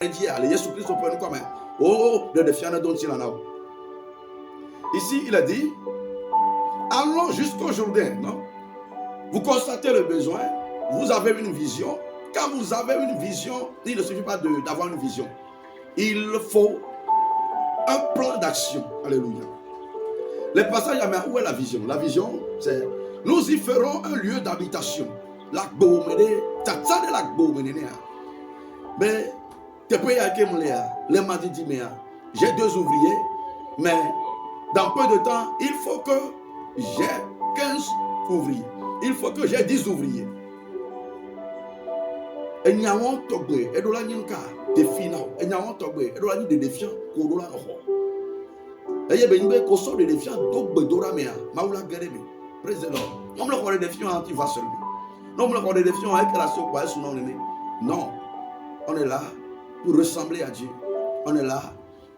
Ici, il a dit, allons jusqu'au Jourdain, non? Vous constatez le besoin, vous avez une vision. Quand vous avez une vision, il ne suffit pas d'avoir une vision. Il faut un plan d'action. Alléluia. Les passages, où est la vision? La vision, c'est nous y ferons un lieu d'habitation. Mais j'ai 2 ouvriers, mais dans peu de temps, il faut que j'ai 15 ouvriers. Il faut que j'ai 10 ouvriers. Et nous avons togbe, et nous avons défi now. Et nous avons togbe, et nous avons des défiants pour nous la roho. Et il y a des choses de défiants togbe dora mea, maoula gereme. Praise the Lord. Non, on a des défiants anti va seul. Non, on a des défiants avec la soupe par son nom. Non, on est là pour ressembler à Dieu. On est là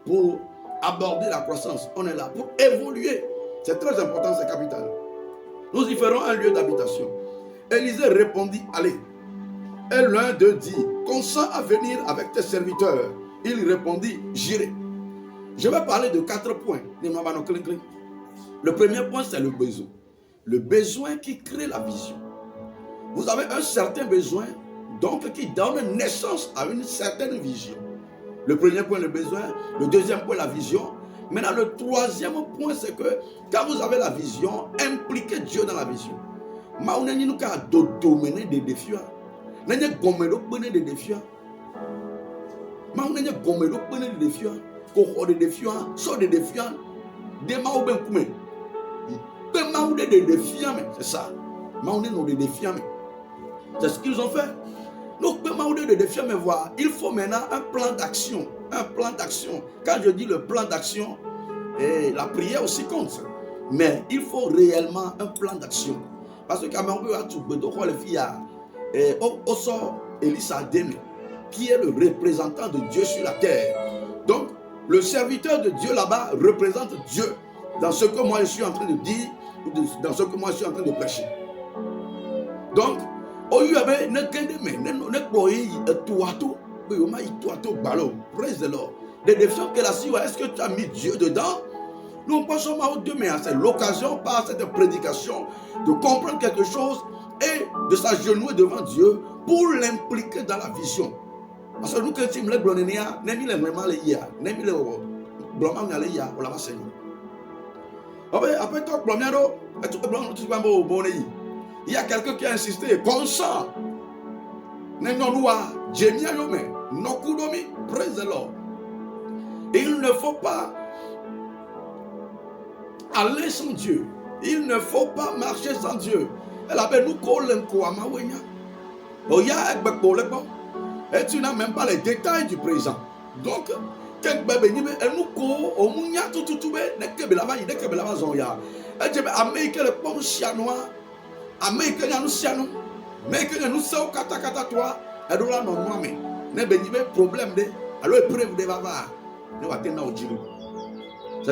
pour aborder la croissance. On est là pour évoluer. C'est très important, c'est capital. Nous y ferons un lieu d'habitation. Élisée répondit, allez. Et l'un d'eux dit, consent à venir avec tes serviteurs. Il répondit, j'irai. Je vais parler de 4 points. Le premier point, c'est le besoin. Le besoin qui crée la vision. Vous avez un certain besoin, donc qui donne naissance à une certaine vision. Le premier point, le besoin. Le deuxième point, la vision. Maintenant, le troisième point, c'est que quand vous avez la vision, impliquez Dieu dans la vision. Maouneni ka do dominer des défis. Nenye gomelo bene des défis. Maouneni gomelo bene des défis. Ko des défis, so des défis. De maou ben kume. Ben maou des défis, c'est ça. Maouneni no des défis. C'est ce qu'ils ont fait. Donc, des défis, mais voir, il faut maintenant un plan d'action. Un plan d'action. Quand je dis le plan d'action, la prière aussi compte. Mais il faut réellement un plan d'action. Parce que quand on a tout le filles, Elisa Deme, qui est le représentant de Dieu sur la terre. Donc, le serviteur de Dieu là-bas représente Dieu dans ce que moi je suis en train de dire, ou dans ce que moi je suis en train de prêcher. Donc, praise the Lord. Des défis que la suite, est-ce que tu as mis Dieu dedans? Nous pensons à demain, c'est l'occasion par cette prédication de comprendre quelque chose et de s'agenouiller devant Dieu pour l'impliquer dans la vision. Parce que nous, quand nous sommes il y a quelqu'un qui a insisté, consent. Praise the Lord. Il ne faut pas aller sans Dieu. Il ne faut pas marcher sans Dieu. Et tu n'as même pas les détails du présent. Donc, c'est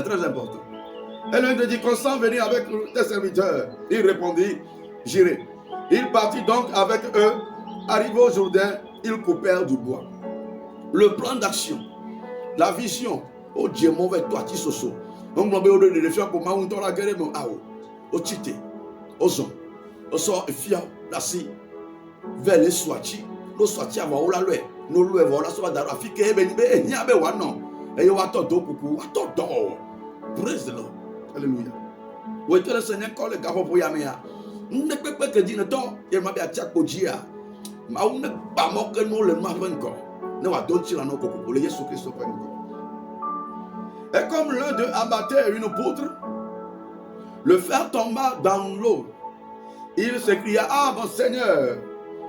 très important. Et l'un dit, consent venir avec tes serviteurs. Il répondit, j'irai. Il partit donc avec eux. Arrivé au Jourdain, ils coupèrent du bois. Le plan d'action, la vision. Oh Dieu, mauvais toi, tu soso. On m'a dit de le faire pour moi, on t'a guéri mon ao. Au tite, au son, au sort et fiao, la si, vers les soitis, le soitis avant ou la loi, nous louons voilà, soit dans la fille qui est venue, et n'y a pas de non. Et il y a tout d'eau, coucou, tout d'eau. Praise the Lord. Alléluia. Où est le Seigneur quand le gars pour Yamea? Nous ne pouvons pas que dire, non, il m'a bien tchak pour dire. Mais on ne peut pas manquer nous le m'a encore. Nous avons d'autres là, nous pour les Jésus Christ. Et comme l'un d'eux abattait une poutre, le fer tomba dans l'eau. Il s'écria, ah mon Seigneur,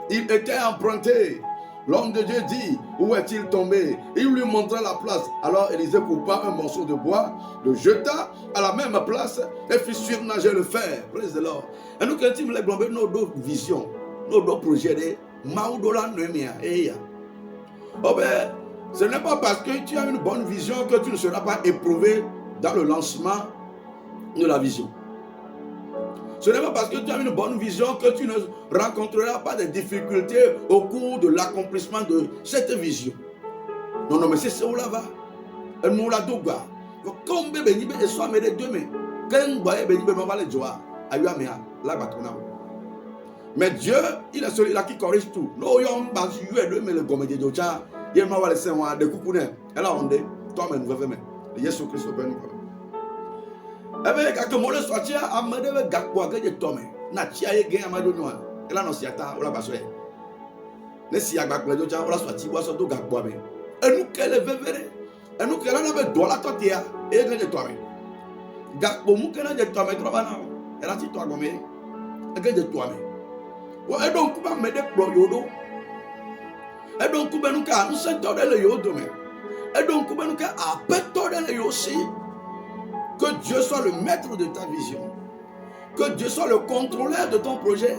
il était emprunté. L'homme de Dieu dit, où est-il tombé? Il lui montra la place. Alors Élisée coupa un morceau de bois, le jeta à la même place et fit surnager le fer. Praise the Lord. Et nous, quand il les blâme, nos deux visions, nos deux projets, Maoudola Nemia, oh ben, ce n'est pas parce que tu as une bonne vision que tu ne seras pas éprouvé dans le lancement de la vision. Ce n'est pas parce que tu as une bonne vision que tu ne rencontreras pas de difficultés au cours de l'accomplissement de cette vision. Non, mais c'est où là va. Et nous la dougua. Comme bébé, il y a soit mes deux mains. Quand boye ben ben va le joie. Ayua mea la batona. Mais Dieu, il est celui là qui corrige tout. No yon bas you et deux mais le gomme de Docha. Il m'a va laisser moi de coucouner. Elle a ondé. Toi mais nous veut Jésus Christ au ben. Eh ben quand mon le sortir a me de gakpo que de tome. Na tia ye gen amado no. Elle a no siata ou la basoe. Ne si agakpo de Docha ou la sorti bois so do gakpo be. Et nous qu'elle veut. Et nous qu'elle a be do la totia et de toi. Gakpo mu kana de toi mais trop bana. Elle a dit toi gomme. Et de toi mais. Et donc, on va mettre des yodo. Et donc, on va nous faire un centre de yodo. Et donc, on va nous faire un pétard de yodo aussi. Que Dieu soit le maître de ta vision. Que Dieu soit le contrôleur de ton projet.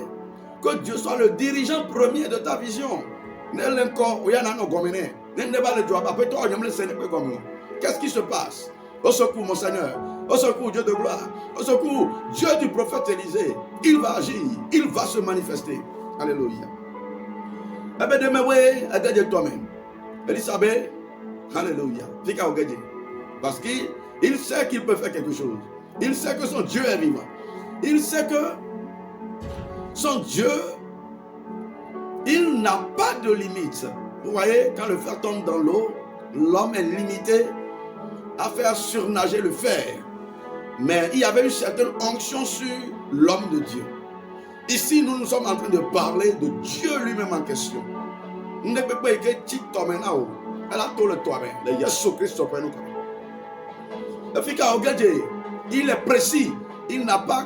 Que Dieu soit le dirigeant premier de ta vision. Qu'est-ce qui se passe? Au secours, mon Seigneur. Au secours, Dieu de gloire. Au secours, Dieu du prophète Élisée. Il va agir. Il va se manifester. Alléluia. Eh bien, demain, oui, aide toi-même. Elisabeth, alléluia. Parce qu'il sait qu'il peut faire quelque chose. Il sait que son Dieu est vivant. Il sait que son Dieu, il n'a pas de limite. Vous voyez, quand le fer tombe dans l'eau, l'homme est limité à faire surnager le fer. Mais il y avait une certaine onction sur l'homme de Dieu. Ici, nous sommes en train de parler de Dieu lui-même en question. Ne peut pas être maintenant. Elle a tout le toit. Le Jésus Christ nous. Il est précis. Il n'a pas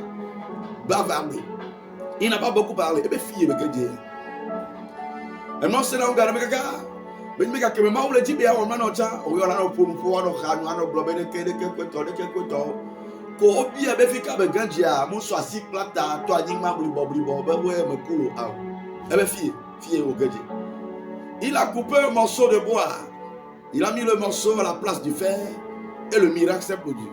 bavardé. Il n'a pas beaucoup parlé. Et bien, fille, et moi, c'est là où je regarde. Mais je me dis, mais je dis, on m'a dit, on a un peu de pouvoir, on a un bloc de ko obi ebe fika be ganjia mo so asi plata to anyima blibo be wo me kulo aw ebe fie au gadji. Il a coupé un morceau de bois, il a mis le morceau à la place du fer et le miracle s'est produit.